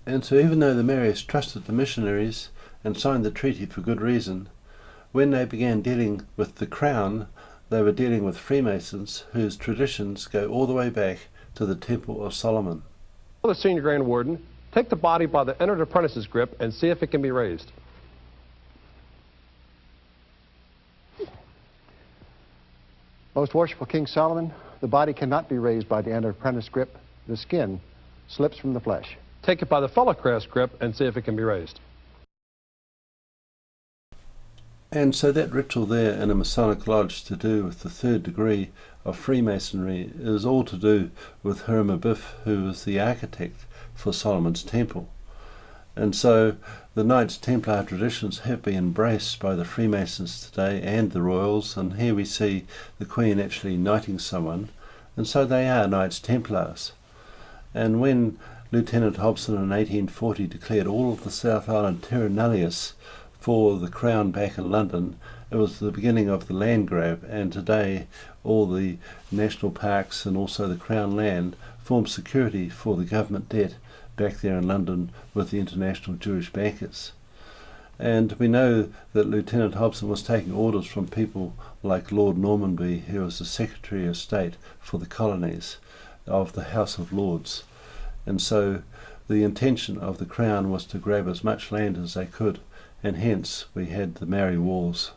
And so even though the Maoris trusted the missionaries and signed the treaty for good reason, when they began dealing with the Crown, they were dealing with Freemasons whose traditions go all the way back to the Temple of Solomon. The senior grand warden, take the body by the entered apprentice's grip and see if it can be raised. Most worshipful King Solomon, the body cannot be raised by the entered apprentice grip. The skin slips from the flesh. Take it by the fellow crest grip and see if it can be raised. And so that ritual there in a Masonic lodge to do with the third degree of Freemasonry is all to do with Hiram Abiff, who was the architect for Solomon's Temple. And so the Knights Templar traditions have been embraced by the Freemasons today and the Royals, and here we see the Queen actually knighting someone, and so they are Knights Templars. And when Lieutenant Hobson in 1840 declared all of the South Island terra nullius for the Crown back in London, it was the beginning of the land grab, and today all the national parks and also the Crown land form security for the government debt back there in London with the international Jewish bankers. And we know that Lieutenant Hobson was taking orders from people like Lord Normanby, who was the Secretary of State for the colonies of the House of Lords. And so the intention of the Crown was to grab as much land as they could, and hence we had the Maori Wars.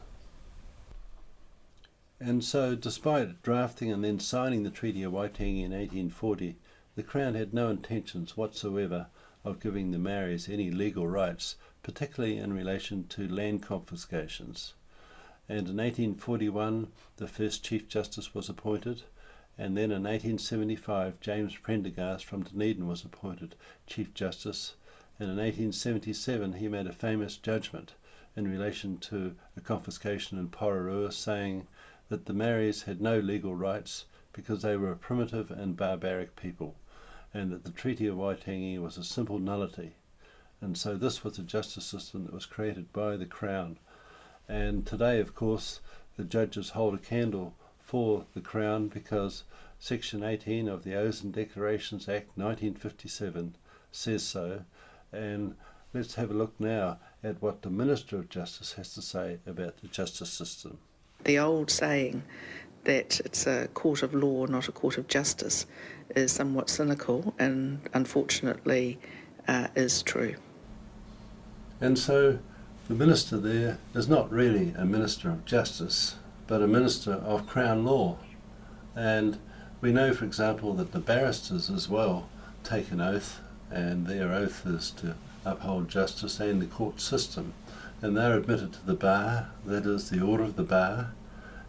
And so despite drafting and then signing the Treaty of Waitangi in 1840, the Crown had no intentions whatsoever of giving the Maoris any legal rights, particularly in relation to land confiscations. And in 1841 the first Chief Justice was appointed, and then in 1875 James Prendergast from Dunedin was appointed Chief Justice, and in 1877 he made a famous judgment in relation to a confiscation in Pororua, saying that the Maoris had no legal rights because they were a primitive and barbaric people, and that the Treaty of Waitangi was a simple nullity. And so this was a justice system that was created by the Crown. And today, of course, the judges hold a candle for the Crown because Section 18 of the Oaths and Declarations Act 1957 says so. And let's have a look now at what the Minister of Justice has to say about the justice system. The old saying that it's a court of law, not a court of justice, is somewhat cynical and unfortunately is true. And so the minister there is not really a minister of justice, but a minister of Crown law. And we know, for example, that the barristers as well take an oath, and their oath is to uphold justice and the court system. And they're admitted to the bar, that is the order of the bar.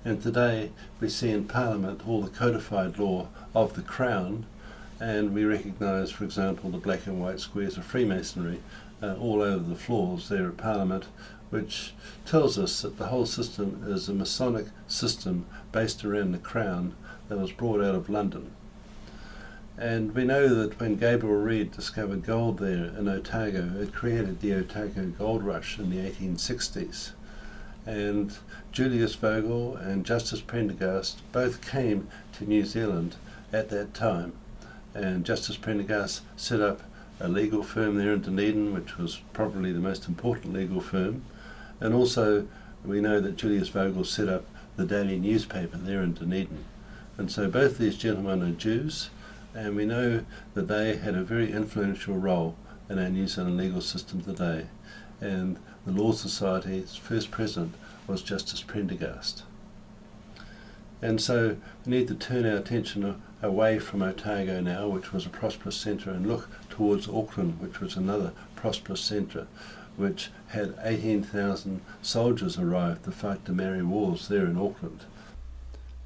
And today we see in Parliament all the codified law of the Crown, and we recognise, for example, the black and white squares of Freemasonry all over the floors there at Parliament, which tells us that the whole system is a Masonic system based around the Crown that was brought out of London. And we know that when Gabriel Reed discovered gold there in Otago, it created the Otago gold rush in the 1860s. And Julius Vogel and Justice Prendergast both came to New Zealand at that time. And Justice Prendergast set up a legal firm there in Dunedin, which was probably the most important legal firm. And also we know that Julius Vogel set up the daily newspaper there in Dunedin. And so both these gentlemen are Jews, and we know that they had a very influential role in our New Zealand legal system today. And the Law Society's first president was Justice Prendergast. And so we need to turn our attention away from Otago now, which was a prosperous centre, and look towards Auckland, which was another prosperous centre, which had 18,000 soldiers arrive to fight the Maori Wars there in Auckland.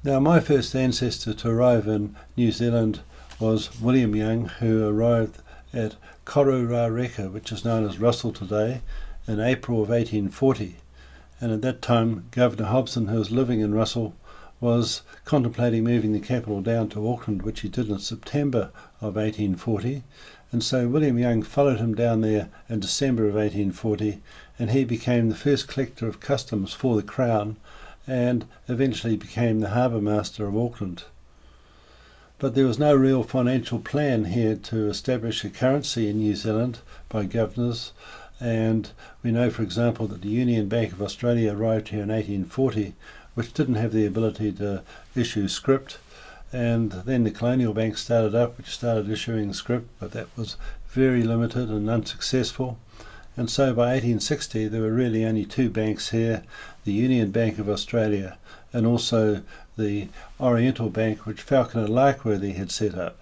Now, my first ancestor to arrive in New Zealand was William Young, who arrived at Kororareka, which is known as Russell today, in April of 1840. And at that time, Governor Hobson, who was living in Russell, was contemplating moving the capital down to Auckland, which he did in September of 1840. And so William Young followed him down there in December of 1840, and he became the first collector of customs for the Crown, and eventually became the harbour master of Auckland. But there was no real financial plan here to establish a currency in New Zealand by governors, and we know, for example, that the Union Bank of Australia arrived here in 1840, which didn't have the ability to issue scrip, and then the Colonial Bank started up, which started issuing scrip, but that was very limited and unsuccessful. And so by 1860 there were really only two banks here, the Union Bank of Australia and also the Oriental Bank, which Falconer Larkworthy had set up.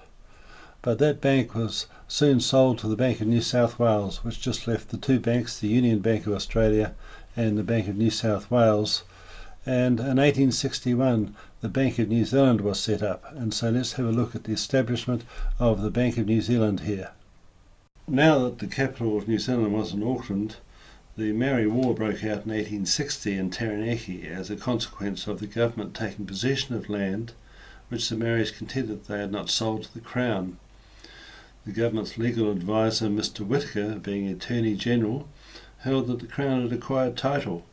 But that bank was soon sold to the Bank of New South Wales, which just left the two banks, the Union Bank of Australia and the Bank of New South Wales. And in 1861 the Bank of New Zealand was set up, and so let's have a look at the establishment of the Bank of New Zealand here. Now that the capital of New Zealand was in Auckland, the Maori War broke out in 1860 in Taranaki as a consequence of the government taking possession of land which the Maoris contended they had not sold to the Crown. The government's legal adviser, Mr. Whitaker, being Attorney General, held that the Crown had acquired title,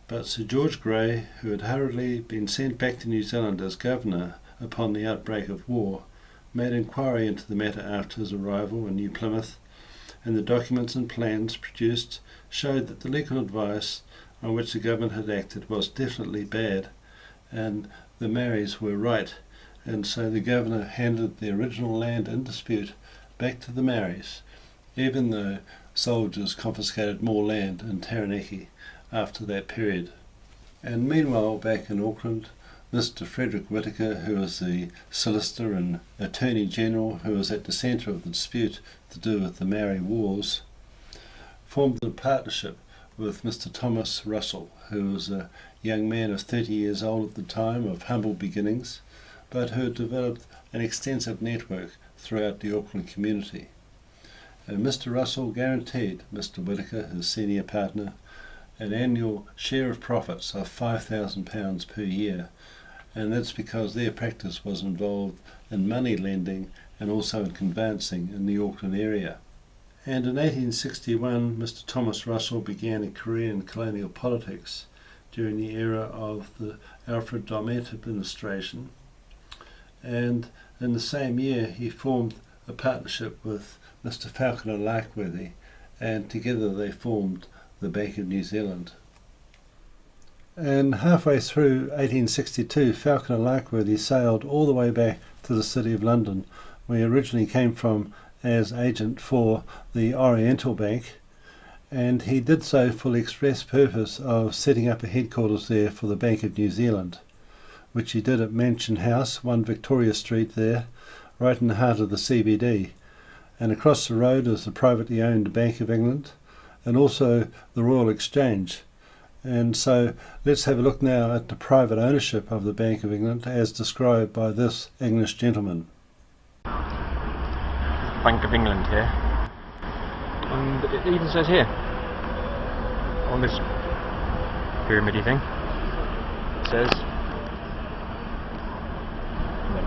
but Sir George Grey, who had hurriedly been sent back to New Zealand as governor upon the outbreak of war, made inquiry into the matter after his arrival in New Plymouth, and the documents and plans produced showed that the legal advice on which the government had acted was definitely bad, and the Maoris were right, and so the governor handed the original land in dispute back to the Maoris, even though soldiers confiscated more land in Taranaki after that period. And meanwhile, back in Auckland, Mr. Frederick Whitaker, who was the Solicitor and Attorney General, who was at the centre of the dispute to do with the Maori Wars, formed a partnership with Mr. Thomas Russell, who was a young man of 30 years old at the time, of humble beginnings, but who had developed an extensive network throughout the Auckland community. And Mr. Russell guaranteed Mr. Whitaker, his senior partner, an annual share of profits of £5,000 per year, and that's because their practice was involved in money lending and also in conveyancing in the Auckland area. And in 1861 Mr. Thomas Russell began a career in colonial politics during the era of the Alfred Daumet administration, and in the same year he formed a partnership with Mr. Falconer Larkworthy, and together they formed the Bank of New Zealand. And halfway through 1862 Falconer Larkworthy sailed all the way back to the City of London, where he originally came from as agent for the Oriental Bank, and he did so for the express purpose of setting up a headquarters there for the Bank of New Zealand, which he did at Mansion House, 1 Victoria Street there, right in the heart of the CBD. And across the road is the privately owned Bank of England and also the Royal Exchange. And so let's have a look now at the private ownership of the Bank of England as described by this English gentleman. Bank of England here, and it even says here on this pyramidy thing, it says,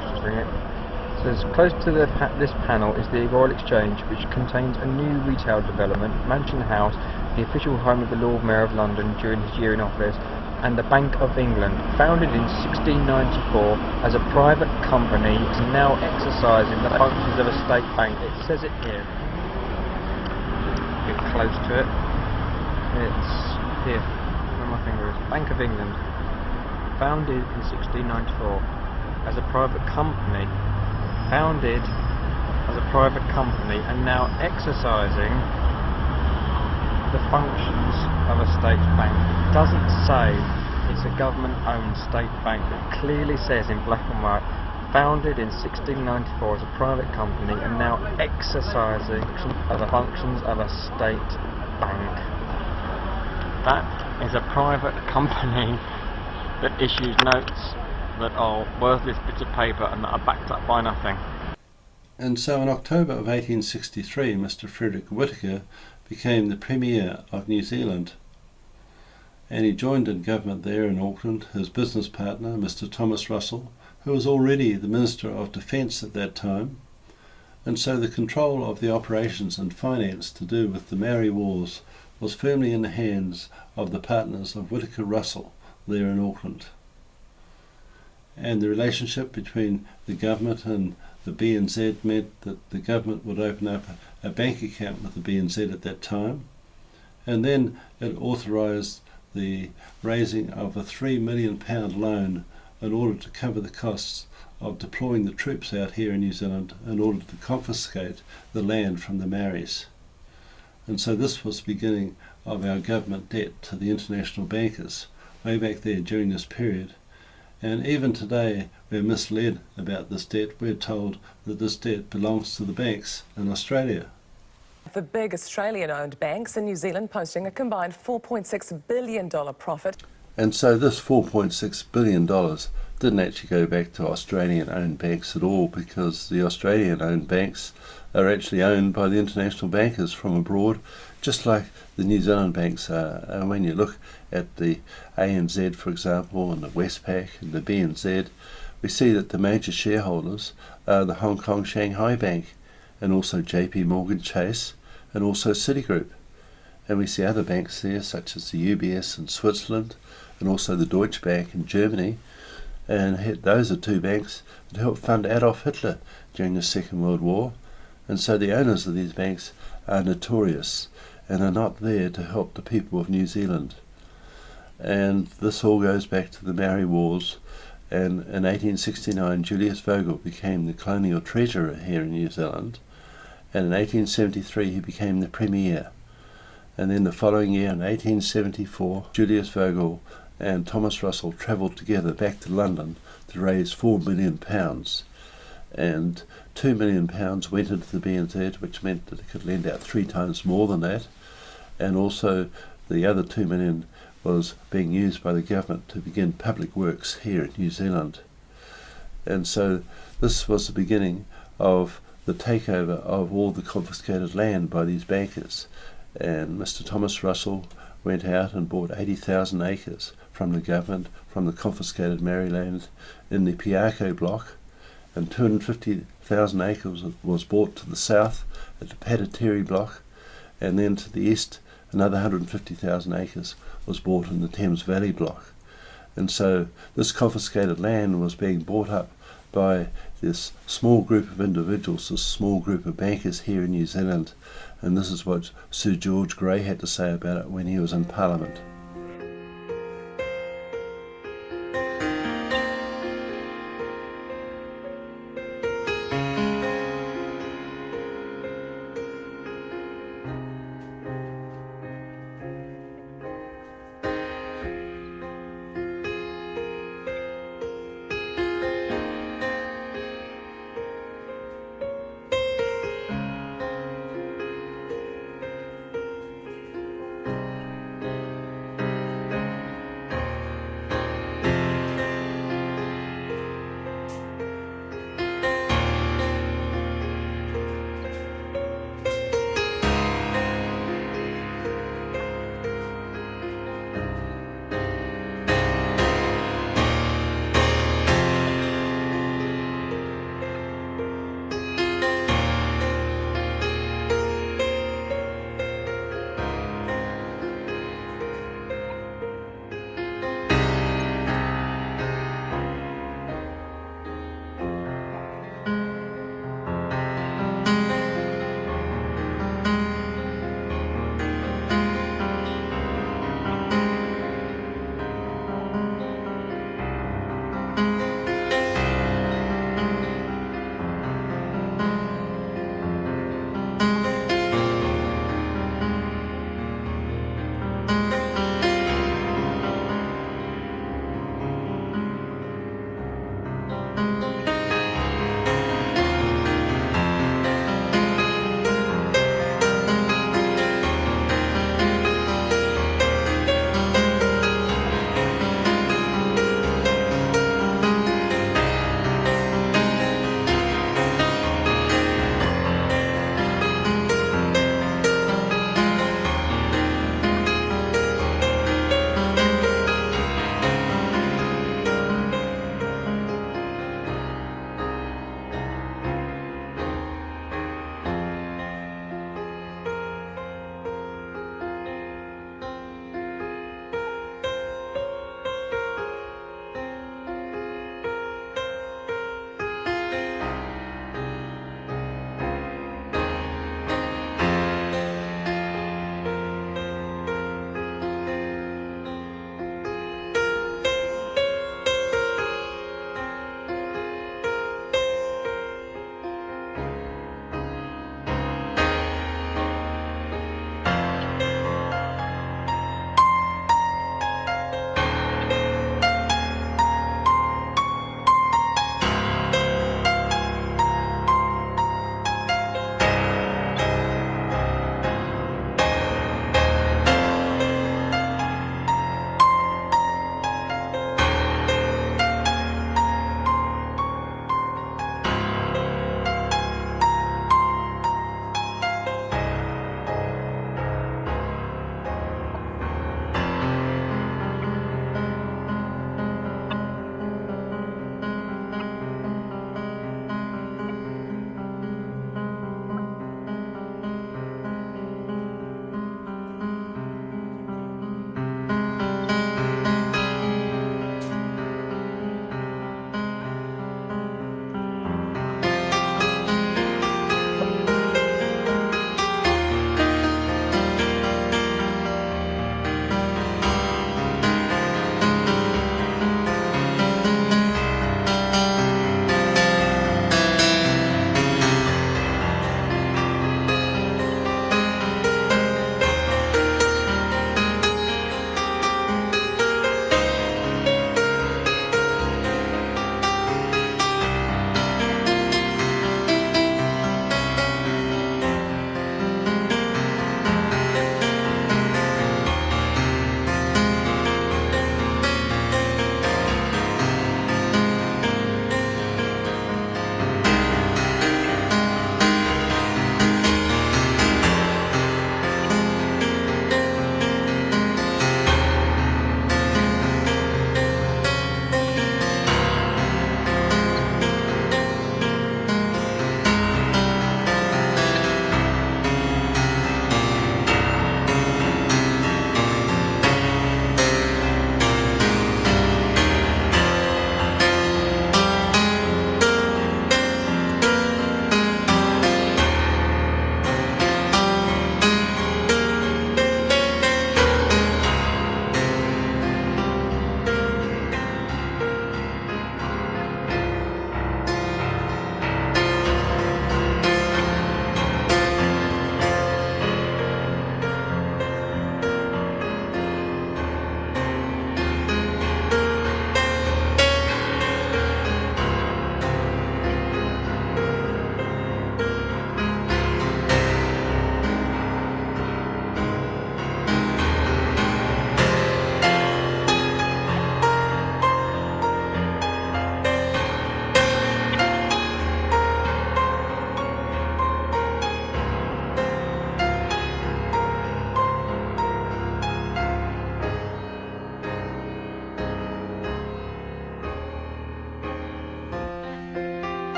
just bring it. It says, close to this panel is the Royal Exchange, which contains a new retail development, Mansion House, the official home of the Lord Mayor of London during his year in office, and the Bank of England, founded in 1694 as a private company, is now exercising the functions of a state bank. It says it here. Get close to it. It's here, where my finger is. Bank of England, founded in 1694 as a private company, and now exercising the functions of a state bank. It doesn't say it's a government-owned state bank. It clearly says in black and white, founded in 1694 as a private company and now exercising the functions of a state bank. That is a private company that issues notes that are worthless bits of paper and that are backed up by nothing. And so in October of 1863 Mr. Frederick Whitaker became the Premier of New Zealand, and he joined in government there in Auckland his business partner Mr. Thomas Russell, who was already the Minister of Defence at that time, and so the control of the operations and finance to do with the Maori Wars was firmly in the hands of the partners of Whitaker Russell there in Auckland. and the relationship between the government and the BNZ meant that the government would open up a bank account with the BNZ at that time, and then it authorised the raising of a £3 million loan in order to cover the costs of deploying the troops out here in New Zealand in order to confiscate the land from the Maoris. And so this was the beginning of our government debt to the international bankers way back there during this period. And even today we're misled about this debt. We're told that this debt belongs to the banks in Australia. The big Australian-owned banks in New Zealand posting a combined $4.6 billion profit. And so this $4.6 billion didn't actually go back to Australian-owned banks at all, because the Australian-owned banks are actually owned by the international bankers from abroad, just like the New Zealand banks are. And when you look at the ANZ, for example, and the Westpac and the BNZ, we see that the major shareholders are the Hong Kong Shanghai Bank, and also JP Morgan Chase, and also Citigroup. And we see other banks there, such as the UBS in Switzerland, and also the Deutsche Bank in Germany. And those are two banks that helped fund Adolf Hitler during the Second World War. And so the owners of these banks are notorious and are not there to help the people of New Zealand. And this all goes back to the Maori Wars. And in 1869, Julius Vogel became the colonial treasurer here in New Zealand. And in 1873, he became the premier. And then the following year, in 1874, Julius Vogel and Thomas Russell travelled together back to London to raise £4 million. And £2 million went into the BNZ, which meant that it could lend out 3 times more than that. And also the other £2 million was being used by the government to begin public works here in New Zealand. And so this was the beginning of the takeover of all the confiscated land by these bankers. And Mr. Thomas Russell went out and bought 80,000 acres from the government, from the confiscated Maori land in the Piako block, and 250,000 acres was bought to the south at the Patatiri block, and then to the east another 150,000 acres was bought in the Thames Valley block. And so this confiscated land was being bought up by this small group of individuals, this small group of bankers here in New Zealand. And this is what Sir George Grey had to say about it when he was in Parliament.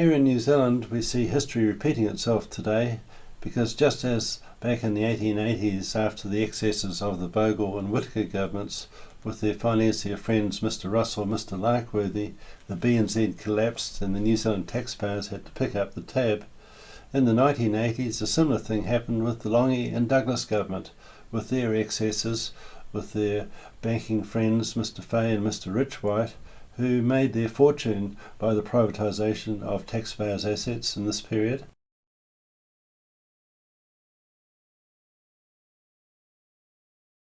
Here in New Zealand we see history repeating itself today, because just as back in the 1880s, after the excesses of the Vogel and Whittaker governments with their financier friends Mr Russell and Mr Larkworthy, the B&Z collapsed and the New Zealand taxpayers had to pick up the tab. In the 1980s a similar thing happened with the Longy and Douglas government, with their excesses, with their banking friends Mr Fay and Mr Richwhite, who made their fortune by the privatisation of taxpayers' assets in this period.